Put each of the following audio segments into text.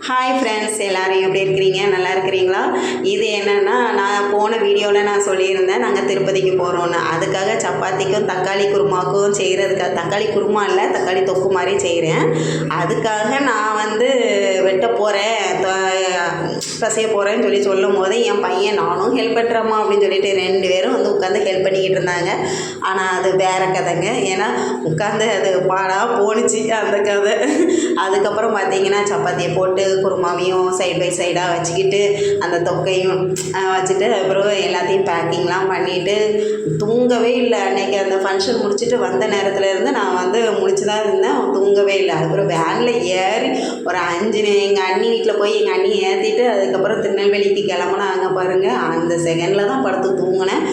Hi friends, எல்லோரும் எப்படி இருக்கிறீங்க? நல்லா இருக்கிறீங்களா? இது என்னென்னா, நான் போன வீடியோவில் நான் சொல்லியிருந்தேன் நாங்கள் திருப்பதிக்கு போகிறோன்னு. அதுக்காக சப்பாத்திக்கும் தக்காளி குருமாவுக்கும் செய்கிறதுக்காக, தக்காளி குருமா இல்லை, தக்காளி தொக்கு மாதிரி செய்கிறேன். அதுக்காக நான் வெட்ட போகிறேன், பசைய போகிறேன்னு சொல்லும் போது என் பையன் நானும் ஹெல்ப் பண்ணுறம்மா அப்படின்னு சொல்லிட்டு 2 பேரும் உட்காந்து ஹெல்ப் பண்ணிக்கிட்டு இருந்தாங்க. ஆனால் அது வேறு கதைங்க. ஏன்னா உட்காந்து அது பாடாக போணுச்சு அந்த கதை. அதுக்கப்புறம் பார்த்திங்கன்னா சப்பாத்தியை போட்டு குருமாவையும் சைடு பை சைடாக வச்சுக்கிட்டு அந்த தொக்கையும் வச்சுட்டு அப்புறம் எல்லாத்தையும் பேக்கிங்லாம் பண்ணிவிட்டு தூங்கவே இல்லை. அன்றைக்கி அந்த ஃபங்க்ஷன் முடிச்சுட்டு வந்த நேரத்தில் இருந்து நான் முடிச்சு தான் இருந்தேன், தூங்கவே இல்லை. அதுக்கப்புறம் வேனில் ஏறி ஒரு 5 எங்கள் அண்ணி வீட்டில் போய் எங்கள் அண்ணி ஏற்றிட்டு அதுக்கப்புறம் திருநெல்வேலிக்கு கிளம்புனாங்க பாருங்கள். அந்த செகண்டில் தான் படுத்து தூங்கினேன்.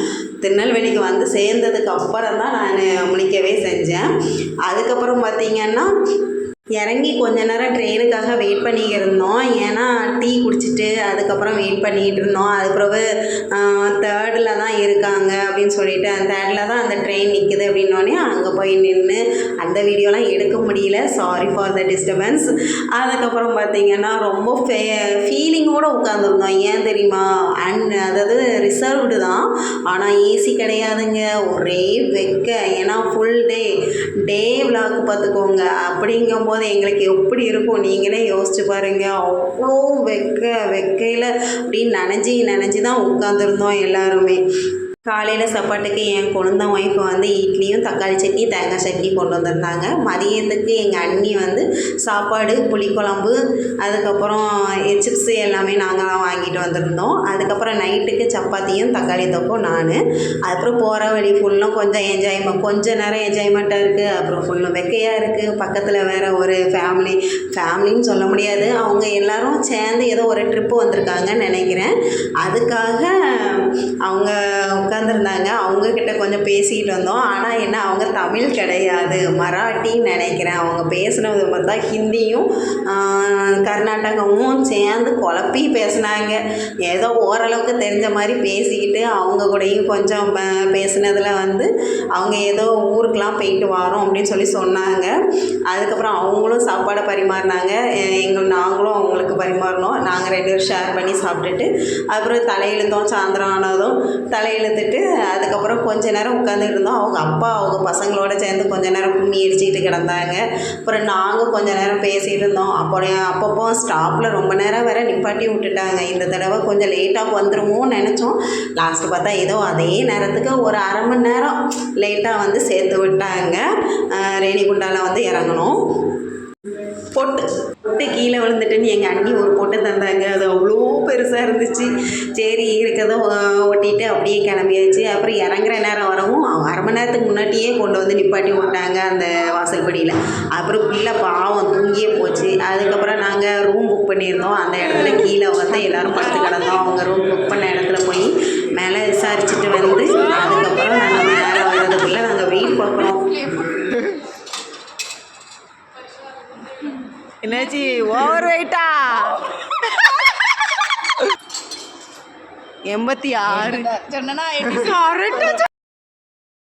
திருநெல்வேலிக்கு சேர்ந்ததுக்கு அப்புறம் தான் நான் முழிக்கவே செஞ்சேன். அதுக்கப்புறம் பார்த்திங்கன்னா இறங்கி கொஞ்ச நேரம் ட்ரெயினுக்காக வெயிட் பண்ணிக்கிட்டு இருந்தோம். ஏன்னா டீ குடிச்சிட்டு அதுக்கப்புறம் வெயிட் பண்ணிக்கிட்டு இருந்தோம். அதுக்கப்புறவு 3rd தான் இருக்காங்க அப்படின்னு சொல்லிட்டு, அந்த 3rd தான் அந்த ட்ரெயின் நிற்குது அப்படின்னோடனே அங்கே போய் நின்று அந்த வீடியோலாம் எடுக்க முடியல. Sorry for the disturbance. அதுக்கப்புறம் பார்த்திங்கன்னா ரொம்ப ஃபீலிங்கோடு உட்காந்துருந்தோம். ஏன் தெரியுமா? அதாவது ரிசர்வ்டு தான், ஆனால் ஏசி கிடையாதுங்க. ஒரே வெக்க. ஏன்னா ஃபுல் டே விளாக் பார்த்துக்கோங்க. அப்படிங்கும்போது எங்களுக்கு எப்படி இருக்கும் நீங்களே யோசிச்சு பாருங்கள். அவ்வளோ வெக்கையில் அப்படின்னு நனைஞ்சி தான் உட்காந்துருந்தோம் எல்லாருமே. காலையில் சாப்பாட்டுக்கு என் கொழுந்த ஒய்ஃபு இட்லியும் தக்காளி சட்னி தேங்காய் சட்னி கொண்டு வந்திருந்தாங்க. மதியத்துக்கு எங்கள் அண்ணி சாப்பாடு புளிக்குழம்பு அதுக்கப்புறம் சிப்ஸு எல்லாமே நாங்கள் தான் வாங்கிட்டு வந்திருந்தோம். அதுக்கப்புறம் நைட்டுக்கு சப்பாத்தியும் தக்காளி தொக்கும் நான். அதுக்கப்புறம் போகிற வழி ஃபுல்லும் கொஞ்சம் நேரம் என்ஜாய்மெண்ட்டாக இருக்குது. அப்புறம் ஃபுல்லும் வெக்கையாக இருக்குது. பக்கத்தில் வேறு ஒரு ஃபேமிலின்னு சொல்ல முடியாது, அவங்க எல்லோரும் சேர்ந்து ஏதோ ஒரு ட்ரிப்பு வந்திருக்காங்கன்னு நினைக்கிறேன். அதுக்காக அவங்க உட்காந்துருந்தாங்க. அவங்கக்கிட்ட கொஞ்சம் பேசிக்கிட்டு வந்தோம். ஆனால் என்ன, அவங்க தமிழ் கிடையாது, மராட்டின்னு நினைக்கிறேன். அவங்க பேசுனது பார்த்தா ஹிந்தியும் கர்நாடகமும் சேர்ந்து குழப்பி பேசுனாங்க. ஏதோ ஓரளவுக்கு தெரிஞ்ச மாதிரி பேசிக்கிட்டு அவங்க கூடயும் கொஞ்சம் பேசுனதில் அவங்க ஏதோ ஊருக்கெலாம் போயிட்டு வரோம் அப்படின்னு சொன்னாங்க. அதுக்கப்புறம் அவங்களும் சாப்பாடை பரிமாறினாங்க, நாங்களும் அவங்களுக்கு பரிமாறினோம். நாங்கள் 2 பேரும் ஷேர் பண்ணி சாப்பிட்டுட்டு அப்புறம் தலையிழுத்தோம். சாயந்தரம் ஆனதும் தலையிழுத்துட்டு அதுக்கப்புறம் கொஞ்ச நேரம் உட்காந்துட்டு இருந்தோம். அவங்க பசங்களோட சேர்ந்து கொஞ்ச நேரம் கும்மி அடிச்சுக்கிட்டு கிடந்தாங்க. அப்புறம் நாங்கள் கொஞ்ச நேரம் பேசிகிட்டு இருந்தோம். அப்பப்போ ஸ்டாப்பில் ரொம்ப நேரம் வேறு நிப்பாட்டி விட்டுட்டாங்க. இந்த தடவை கொஞ்சம் லேட்டாக வந்துடுமோன்னு நினச்சோம். லாஸ்ட்டு பார்த்தா ஏதோ அதே நேரத்துக்கு ஒரு 1/2 மணி நேரம் லேட்டாக சேர்த்து விட்டாங்க. ரேணிகுண்டாவில் இறங்கணும். பொட்டு கீழே விழுந்துட்டுன்னு எங்கள் அண்ணி ஒரு பொட்டு தந்தாங்க. அது அவ்வளோ பெருசாக இருந்துச்சு. சரி இருக்கிறத ஒட்டிட்டு அப்படியே கிளம்பியாச்சு. அப்புறம் இறங்குற நேரம் வரவும் 1/2 மணி நேரத்துக்கு முன்னாடியே கொண்டு நிப்பாட்டி விட்டாங்க அந்த வாசல்படியில். அப்புறம் பிள்ளை பாவம் தூங்கியே போச்சு. அதுக்கப்புறம் நாங்கள் ரூம் புக் பண்ணியிருந்தோம். அந்த இடத்துல கீழே எல்லோரும் படுத்து கிடந்தோம். அவங்க ரூம் புக் பண்ண இடத்துல போய் மேலே விசாரிச்சுட்டு அதுக்கப்புறம் நாங்கள் மேலே வர்றதுக்குள்ளே நாங்கள் வெயிட் பார்க்குறோம். என்னாச்சு, ஓவர் வெயிட்டா? 86 சொன்னா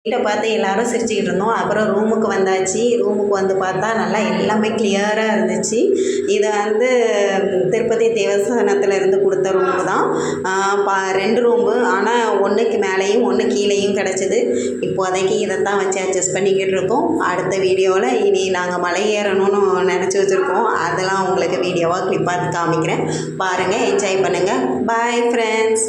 வீட்டை பார்த்து எல்லோரும் சிரிச்சுக்கிட்டு இருந்தோம். அப்புறம் ரூமுக்கு வந்தாச்சு. ரூமுக்கு பார்த்தா நல்லா எல்லாமே கிளியராக இருந்துச்சு. இது திருப்பதி தேவஸ்தானத்தில் இருந்து கொடுத்த ரூமு தான். 2 ரூமு, ஆனால் 1க்கு மேலேயும் 1 கீழேயும் கிடச்சிது. இப்போதைக்கு இதைத்தான் வச்சு அட்ஜஸ்ட் பண்ணிக்கிட்டு இருக்கோம். அடுத்த வீடியோவில் இனி நாங்கள் மலை ஏறணும்னு நினச்சி வச்சுருக்கோம். அதெல்லாம் உங்களுக்கு வீடியோவாக கிளிப்பாக காமிக்கிறேன். பாருங்கள், என்ஜாய் பண்ணுங்கள். Bye friends.